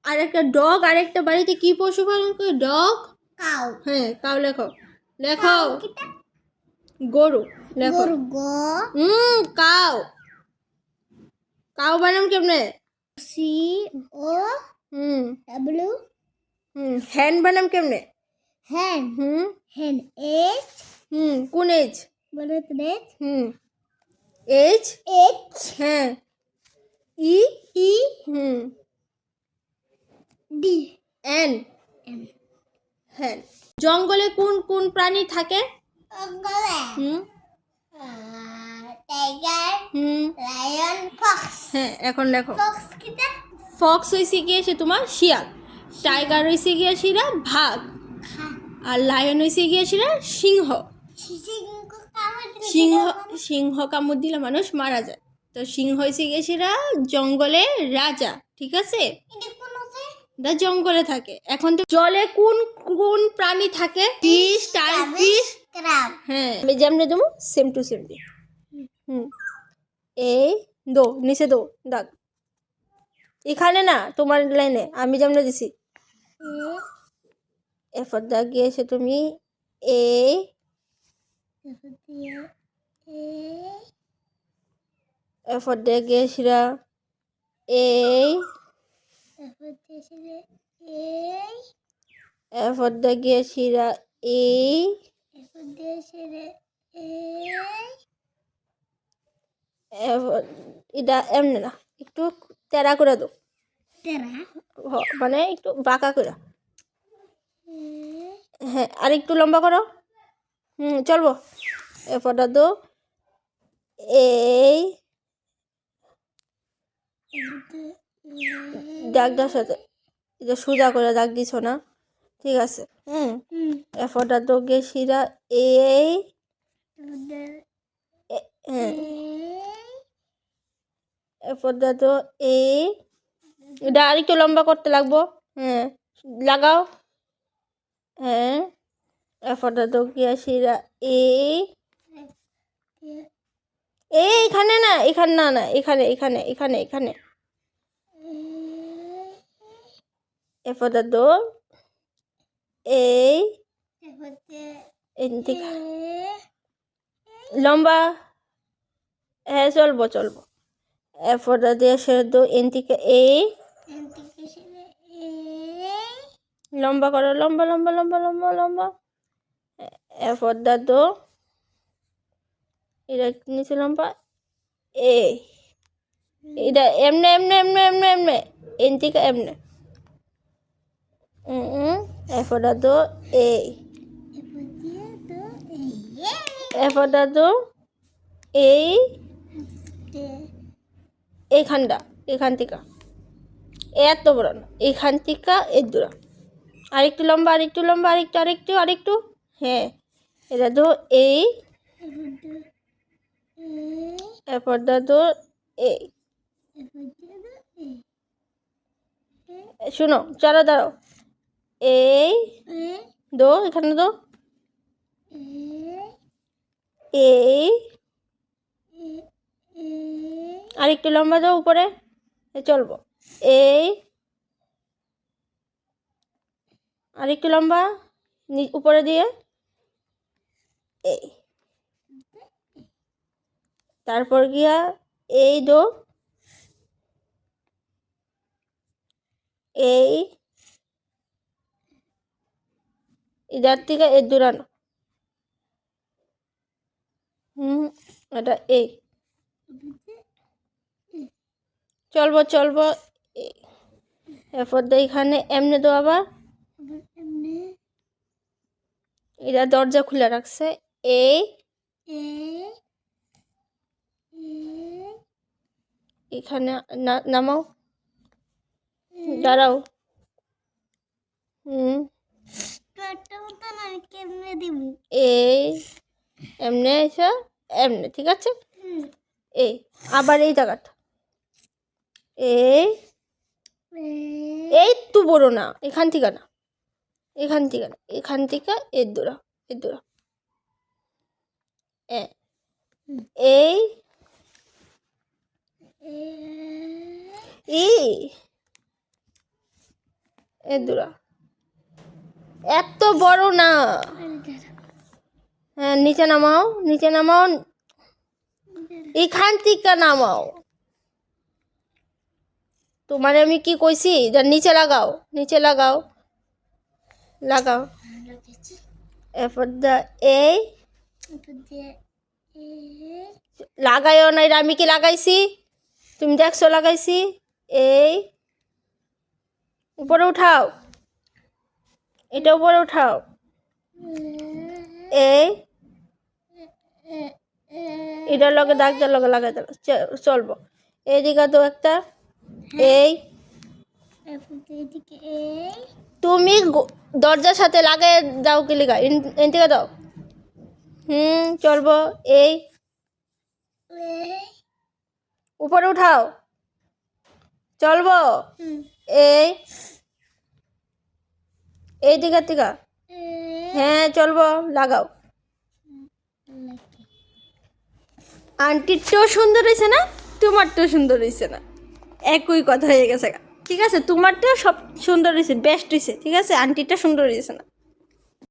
আর একটা ডগ, আর একটা বাড়িতে কি পশু পালন করে? Dog, cow. হ্যাঁ, কাউ লেখো, লেখো। গরু লেখো। কাউ। কাউ বানাম কেমনে? COW। হ্যান বানাম কেমনে? হ্যান। হ্যান H। কোন H? বলো তো H। H। হ্যাঁ। E। D। N। হ্যাঁ। জঙ্গলে কোন কোন প্রাণী থাকে? জঙ্গলে টাইগার, লায়ন, ফক্স। হ্যাঁ, এখন দেখো। ফক্স কিটা? ফক্স হইছে গিয়ে সে তোমার শিয়াল, টাইগার হইছে গিয়ে সেটা ভাগ, আর লায়ন হইছে গিয়ে সেটা সিংহ। সিংহ কামড় দিলে মানুষ মারা যায়। তো সিংহ হইছে গিয়ে সেটা জঙ্গলের রাজা, ঠিক আছে? জঙ্গলে থাকে। এখন তো জলে কোন কোন প্রাণী থাকে? Fish, starfish, crab. হ্যাঁ, আমি যেমন দেবো সেম টু সেম দি। এই দো নিচে দো দাগ, এখানে না তোমার লাইনে আমি যেমন দিছি। এরপর দাগ গিয়েছে তুমি এই, এরপর দাগ গিয়েছিলা এই, এরপর দাগ গিয়েছিলা এই, এটা এমনি না, একটু তেরা করে দাও, মানে একটু বাঁকা করে। হ্যাঁ, আর একটু লম্বা করো। চলবো। এরপরটা তো এই দাগটার সাথে এটা সোজা করে দাগ দিছ না, ঠিক আছে? এরপরটা তো গেছিরা এই, হ্যাঁ, এরপরটা তো এই, এটা আর একটু লম্বা করতে লাগবো। হ্যাঁ, লাগাও। হ্যাঁ, এরপরটা তো গিয়েছিরা এই, এইখানে না, এখানে না, না এখানে এখানে এখানে এখানে। এরপরটা তো এই, লম্বা। হ্যাঁ, চলবো চলবো। এরপরটা দিয়ে সে তো এন থেকে এই, লম্বা করো, লম্বা লম্বা লম্বা লম্বা লম্বা। এরপরটা তো এটা নিচে লম্বা এই, এটা এমনে এমনে এমনে এমনে এমনে এন থেকে এমনে। এরপরটা তো এই, এরপরটা তো এই, এইখানটা, এখান থেকে এত বড় না, এখান থেকে এর দূরা আরেকটু লম্বা, আরেকটু লম্বা, আরেকটু আরেকটু আরেকটু। হ্যাঁ, এটা তো এই, এরপরটা তো এই। শুনো, চলো দাঁড়াও, এই দো, এখানে দো, এই আরেকটু লম্বা দাও উপরে, চলবো। এই আরেকটু লম্বা উপরে দিয়ে এই, তারপর গিয়া এই দো, এই ইধার থেকে এর দূরানো। এটা এই, চলবো চলবো। এরপর তো এখানে এমনি দো আবার, এটা দরজা খুলে রাখছে এই, এখানে নামাও, দাঁড়াও। এই এমনি এসে এমনি, ঠিক আছে? এই আবার এই জায়গাটা এই, এই তো বড় না, এখান থেকে না, এখান থেকে না, এখান থেকে এর দূরা, এর দূরা এই, এই এ দূরা এত বড় না। হ্যাঁ নিচে নামাও, নিচে নামাও, এখান থেকে নামাও। তোমার আমি কি কইছি, নিচে লাগাও, নিচে লাগাও, লাগাও। এরপর এই লাগাইও না, এটা আমি কি লাগাইছি, তুমি দেখছো লাগাইছি। এই উপরে উঠাও, এটা উপরে উঠাও। এই এটার লগে দাগ দেওয়ার লগে লাগাই দিল, চলবো। এইদিকে তো একটা, এই তুমি দরজার সাথে লাগাই দাও, কি লিগা এন থেকে দাও। চলবো। এই উপরে উঠাও, চলবো। এই দিকে থেকে, হ্যাঁ চলবো, লাগাও। আন্টিরটাও সুন্দর হয়েছে না, তোমারটাও সুন্দর হয়েছে না, একই কথা হয়ে গেছে। ঠিক আছে, তোমারটাও সব সুন্দর হয়েছে, বেস্ট হয়েছে, ঠিক আছে, আন্টিরটা সুন্দর হয়েছে না।